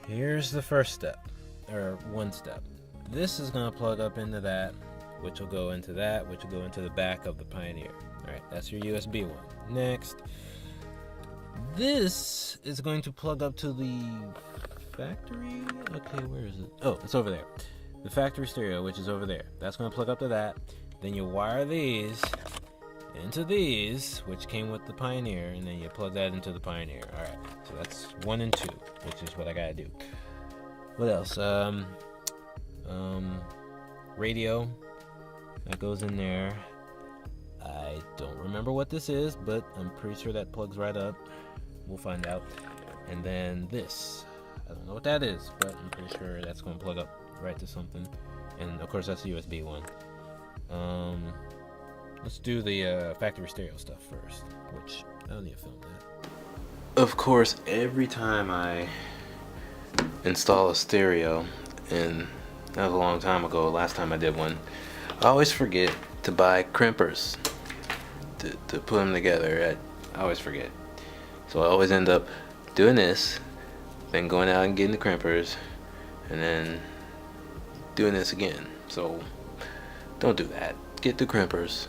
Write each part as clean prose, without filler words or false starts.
Here's the first step, or one step. This is going to plug up into that, which will go into that, which will go into the back of the Pioneer. Alright, that's your USB one. Next, this is going to plug up to the factory? Okay, where is it? Oh, it's over there. The factory stereo, which is over there. That's going to plug up to that. Then you wire these into these, which came with the Pioneer, and then you plug that into the Pioneer. Alright, so that's 1 and 2, which is what I gotta do. What else? Radio, that goes in there. I don't remember what this is, but I'm pretty sure that plugs right up. We'll find out. And then this, I don't know what that is, but I'm pretty sure that's going to plug up right to something. And of course that's the USB one. Let's do the factory stereo stuff first, which I don't need to film that. Of course, every time I install a stereo, and that was a long time ago, last time I did one, I always forget to buy crimpers to put them together. I always forget. So I always end up doing this, then going out and getting the crimpers, and then doing this again. So don't do that. Get the crimpers.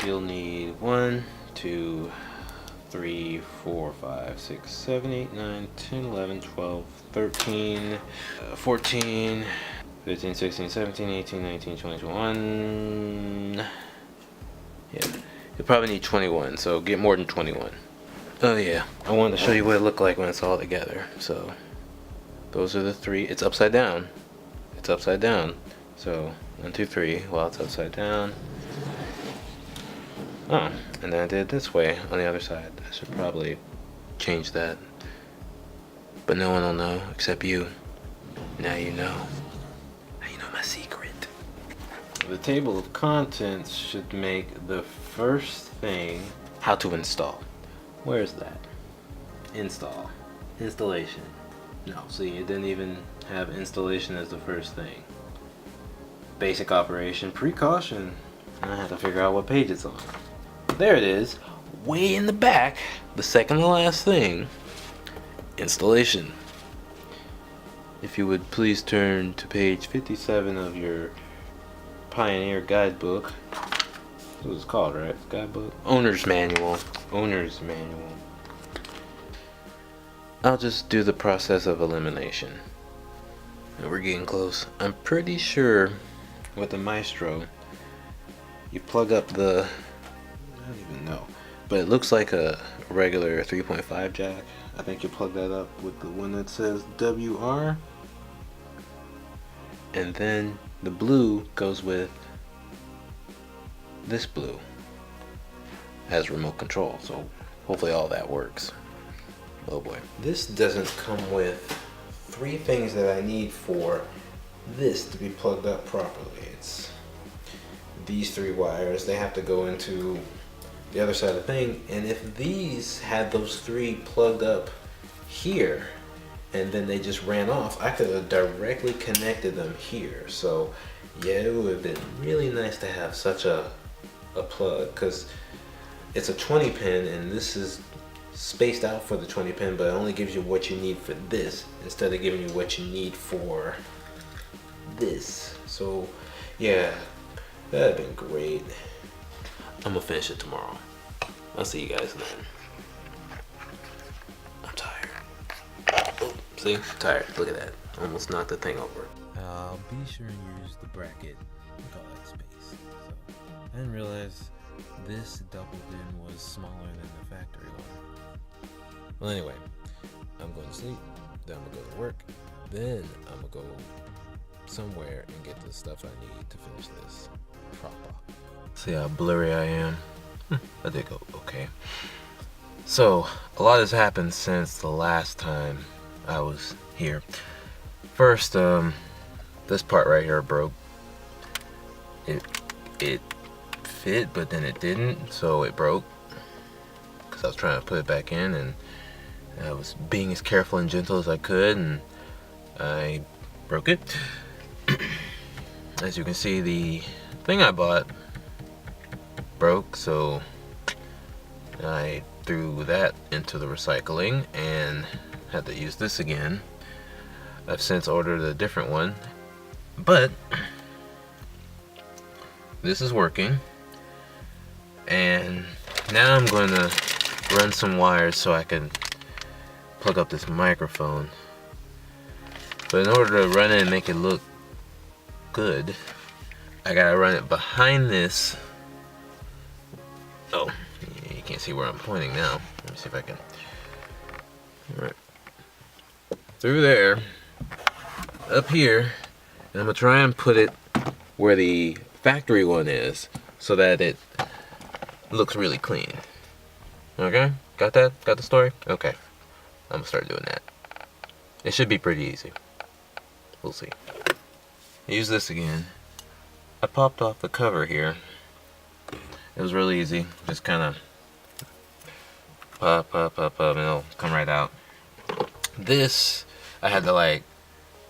You'll need 1, 2, 3, 4, 5, 6, 7, 8, 9, 10, 11, 12, 13, 14, 15, 16, 17, 18, 19, 20, 21. Yeah, you'll probably need 21, so get more than 21. Oh yeah, I wanted to show you what it looked like when it's all together. So those are the 3. It's upside down. It's upside down. So 1, 2, 3 while it's upside down. Oh, and then I did it this way on the other side. I should probably change that. But no one will know except you. Now you know. Now you know my secret. The table of contents should make the first thing how to install. Where's that? Install. Installation. No, see, it didn't even have installation as the first thing. Basic operation. Precaution. I have to figure out what page it's on. There it is, way in the back, the second to last thing, installation. If you would please turn to page 57 of your Pioneer guidebook. That's what it's called, right? Guidebook? Owner's manual. Owner's manual. I'll just do the process of elimination. And we're getting close. I'm pretty sure with the Maestro, you plug up the, I don't even know, but it looks like a regular 3.5 jack. I think you plug that up with the one that says WR, and then the blue goes with this blue as remote control. So hopefully all that works. Oh boy, this doesn't come with 3 things that I need for this to be plugged up properly. It's these 3 wires. They have to go into the other side of the thing, and if these had those 3 plugged up here and then they just ran off, I could have directly connected them here. So yeah, it would have been really nice to have such a plug, because it's a 20 pin and this is spaced out for the 20 pin, but it only gives you what you need for this instead of giving you what you need for this. So yeah, that'd have been great. I'm gonna finish it tomorrow. I'll see you guys then. I'm tired. Oh, see? Tired. Look at that. Almost knocked the thing over. I'll be sure and use the bracket with all that space. So, I didn't realize this double bin was smaller than the factory one. Well, anyway, I'm going to sleep. Then I'm gonna go to work. Then I'm gonna go somewhere and get the stuff I need to finish this proper. See how blurry I am? I did go okay. So, a lot has happened since the last time I was here. First, this part right here broke. It fit, but then it didn't, so it broke. Because I was trying to put it back in, and I was being as careful and gentle as I could, and I broke it. As you can see, the thing I bought broke, so I threw that into the recycling and had to use this again. I've since ordered a different one, but this is working. And now I'm going to run some wires so I can plug up this microphone. But in order to run it and make it look good, I gotta run it behind this. Oh, you can't see where I'm pointing now. Let me see if I can. All right. Through there, up here, and I'm gonna try and put it where the factory one is so that it looks really clean. Okay? Got that? Got the story? Okay. I'm gonna start doing that. It should be pretty easy. We'll see. Use this again. I popped off the cover here. It was really easy. Just kind of pop, and it'll come right out. This, I had to like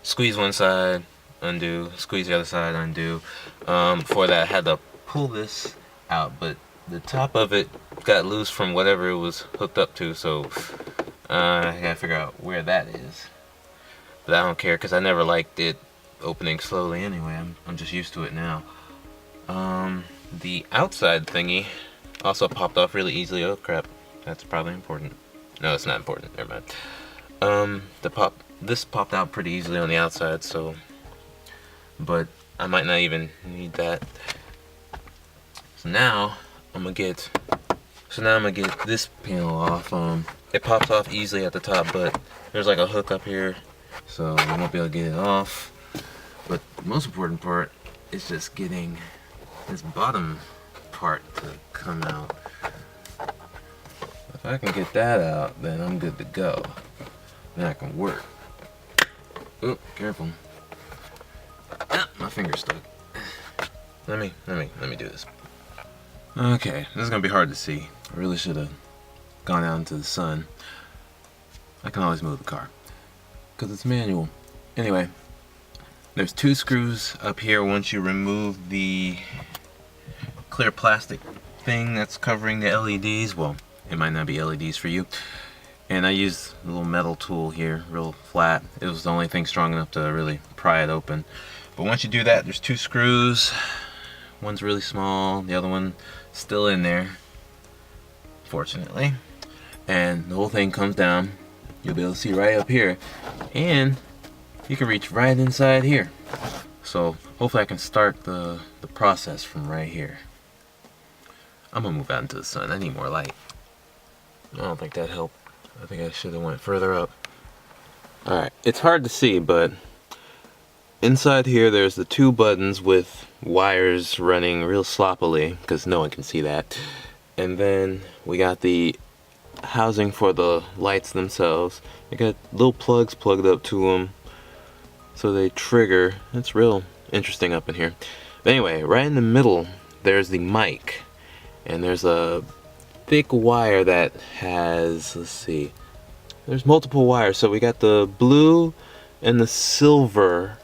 squeeze one side, undo, squeeze the other side, undo. Before that, I had to pull this out, but the top of it got loose from whatever it was hooked up to, so I gotta figure out where that is. But I don't care, because I never liked it opening slowly anyway. I'm just used to it now. The outside thingy also popped off really easily. Oh crap, that's probably important. No, it's not important, never mind. This popped out pretty easily on the outside, so, but I might not even need that. So now I'm gonna get this panel off. It pops off easily at the top, but there's like a hook up here, so I won't be able to get it off. But the most important part is just getting this bottom part to come out. If I can get that out, then I'm good to go. Then I can work. Oh, careful. Ah, my finger's stuck. Let me do this. Okay, this is gonna be hard to see. I really should have gone out into the sun. I can always move the car because it's manual. Anyway, there's 2 screws up here. Once you remove the clear plastic thing that's covering the LEDs, well, it might not be LEDs for you. And I used a little metal tool here, real flat. It was the only thing strong enough to really pry it open. But once you do that, there's 2 screws. One's really small, the other one still in there, fortunately. And the whole thing comes down. You'll be able to see right up here. And you can reach right inside here. So hopefully I can start the process from right here. I'm gonna move out into the sun. I need more light. I don't think that helped. I think I should have went further up. Alright, it's hard to see, but inside here there's the 2 buttons with wires running real sloppily, because no one can see that. And then we got the housing for the lights themselves. I got little plugs plugged up to them so they trigger. It's real interesting up in here. But anyway, right in the middle there's the mic, and there's a thick wire that has, let's see, there's multiple wires. So we got the blue and the silver.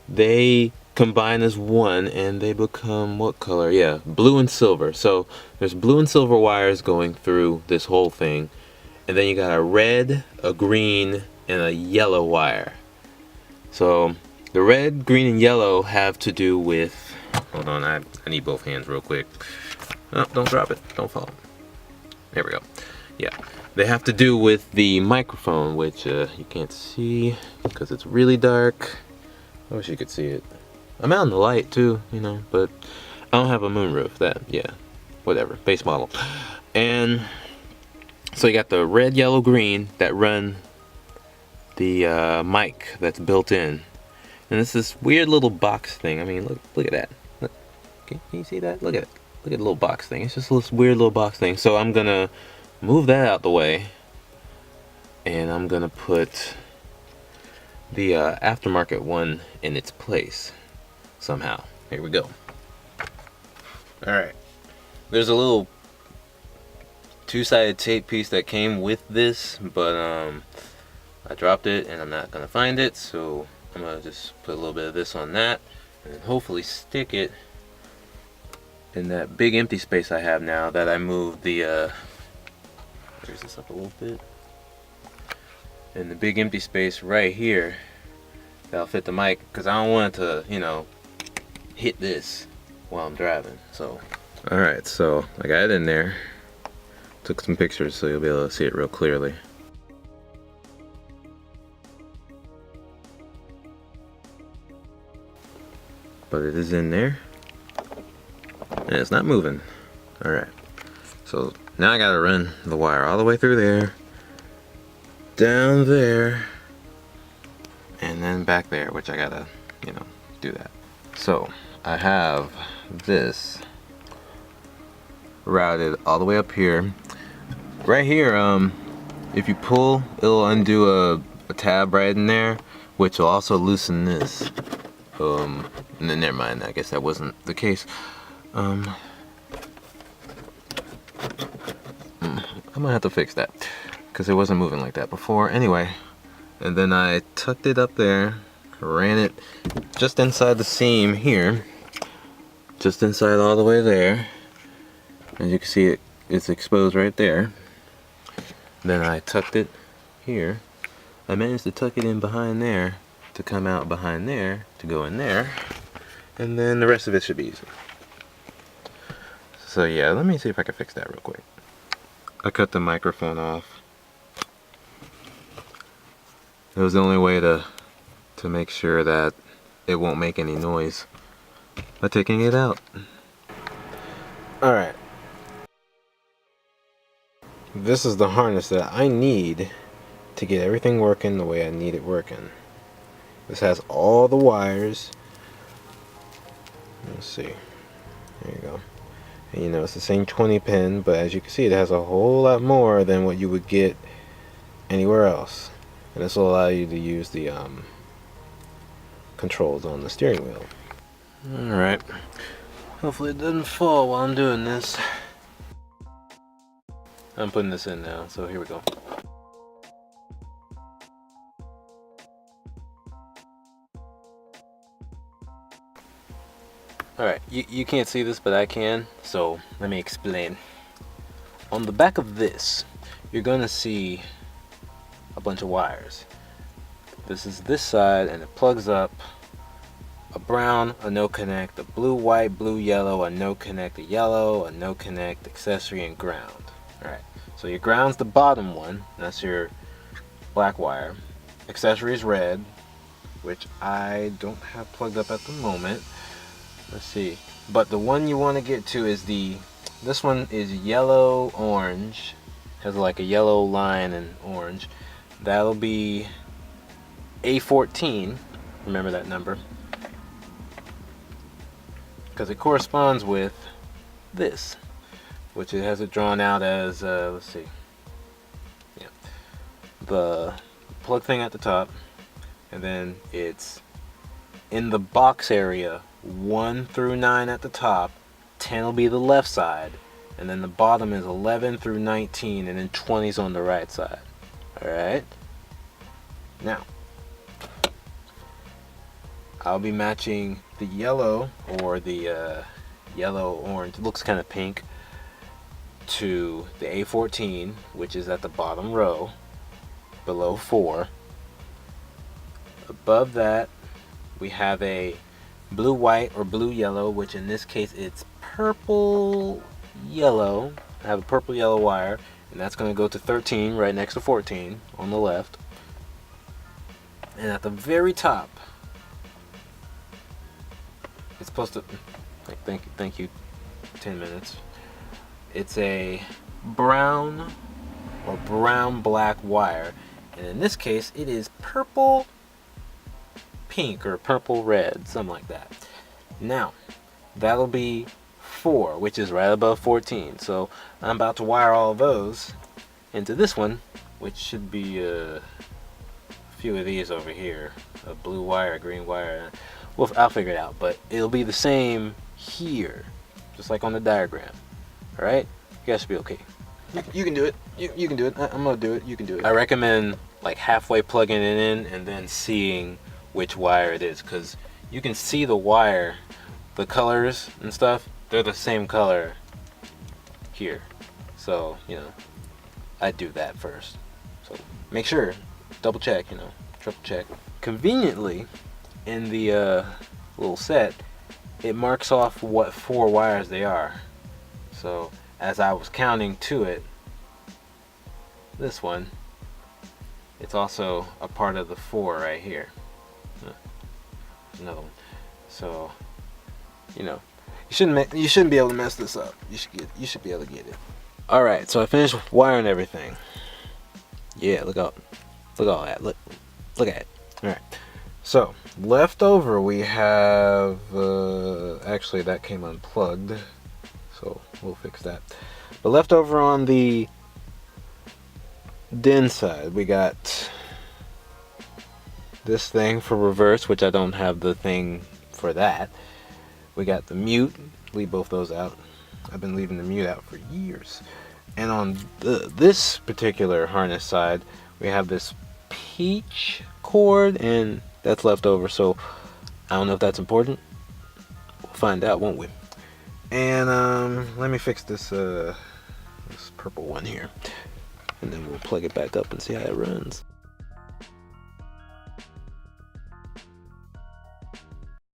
They combine as one and they become what color? Yeah, blue and silver. So there's blue and silver wires going through this whole thing, and then you got a red, a green, and a yellow wire. So the red, green, and yellow have to do with, hold on, I need both hands real quick. Oh, don't drop it, don't fall. There we go. Yeah, they have to do with the microphone, which you can't see because it's really dark. I wish you could see it. I'm out in the light too, you know, but I don't have a moonroof. That, yeah, whatever, base model. And so you got the red, yellow, green that run the mic that's built in, and it's this weird little box thing. I mean, look at that. Look, can you see that? Look at it. Look at the little box thing. It's just this weird little box thing. So I'm gonna move that out the way, and I'm gonna put the aftermarket one in its place somehow. Here we go. Alright, there's a little 2-sided tape piece that came with this, but I dropped it and I'm not gonna find it, so I'm gonna just put a little bit of this on that and hopefully stick it in that big empty space I have now that I moved the raise this up a little bit. and the big empty space right here that'll fit the mic, because I don't want it to, you know, hit this while I'm driving. So alright, so I got it in there. Took some pictures so you'll be able to see it real clearly. But it is in there and it's not moving. Alright, so now I gotta run the wire all the way through there, down there, and then back there, which I gotta, you know, do that. So I have this routed all the way up here. Right here, if you pull, it'll undo a tab right in there, which will also loosen this. And then never mind, I guess that wasn't the case. I'm gonna have to fix that because it wasn't moving like that before. Anyway, and then I tucked it up there, ran it just inside the seam here, just inside all the way there. As you can see, it's exposed right there. Then I tucked it here. I managed to tuck it in behind there to come out behind there to go in there, and then the rest of it should be easy. So yeah, let me see if I can fix that real quick. I cut the microphone off. It was the only way to make sure that it won't make any noise by taking it out. Alright. This is the harness that I need to get everything working the way I need it working. This has all the wires. Let's see. There you go. And you know, it's the same 20 pin, but as you can see, it has a whole lot more than what you would get anywhere else. And this will allow you to use the controls on the steering wheel. Alright. Hopefully it doesn't fall while I'm doing this. I'm putting this in now, so here we go. Alright, you can't see this, but I can, so let me explain. On the back of this, you're going to see a bunch of wires. This is this side, and it plugs up a brown, a no connect, a blue, white, blue, yellow, a no connect, a yellow, a no connect, accessory, and ground. Alright, so your ground's the bottom one, that's your black wire. Accessory is red, which I don't have plugged up at the moment. Let's see, but the one you want to get to is this one is yellow orange, has like a yellow line and orange. That'll be A14, remember that number, because it corresponds with this, which it has it drawn out as let's see, yeah, the plug thing at the top, and then it's in the box area 1 through 9 at the top, 10 will be the left side, and then the bottom is 11 through 19, and then 20 is on the right side. Alright, now I'll be matching the yellow, or the yellow orange, it looks kind of pink, to the A14, which is at the bottom row below 4. Above that we have a blue white or blue yellow, which in this case it's purple yellow. I have a purple yellow wire, and that's going to go to 13 right next to 14 on the left. And at the very top, it's supposed to, thank you 10 minutes, it's a brown or brown black wire, and in this case it is purple pink or purple red, something like that. Now that'll be 4, which is right above 14, so I'm about to wire all of those into this one, which should be a few of these over here, a blue wire, a green wire. Well, I'll figure it out, but it'll be the same here, just like on the diagram. Alright, you guys should be okay. You can do it. You can do it. I'm gonna do it. You can do it. I recommend like halfway plugging it in and then seeing which wire it is, because you can see the wire, the colors and stuff, they're the same color here. So, you know, I do that first. So make sure double check, you know, triple check. Conveniently, in the little set, it marks off what 4 wires they are. So as I was counting to it, this one, it's also a part of the 4 right here. Another one. So, you know, you shouldn't be able to mess this up. You should be able to get it. All right, so I finished wiring everything. Yeah, look at all that. Look at it. All right. So left over we have actually that came unplugged, so we'll fix that. But left over on the DIN side, we got this thing for reverse, which I don't have the thing for that. We got the mute, leave both those out. I've been leaving the mute out for years. And on this particular harness side, we have this peach cord, and that's left over, so I don't know if that's important. We'll find out, won't we? And let me fix this this purple one here, and then we'll plug it back up and see how it runs.